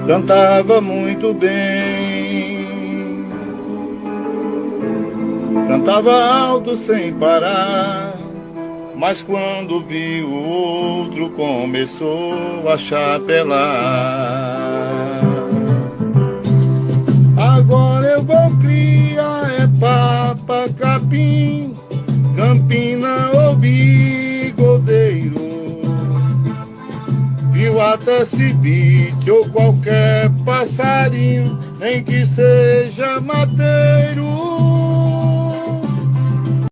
cantava muito bem, cantava alto sem parar, mas quando viu o outro começou a chapelar. Agora eu vou criar é papa, capim, campina ou bigodeiro, viu até cibite ou qualquer passarinho, nem que seja mateiro.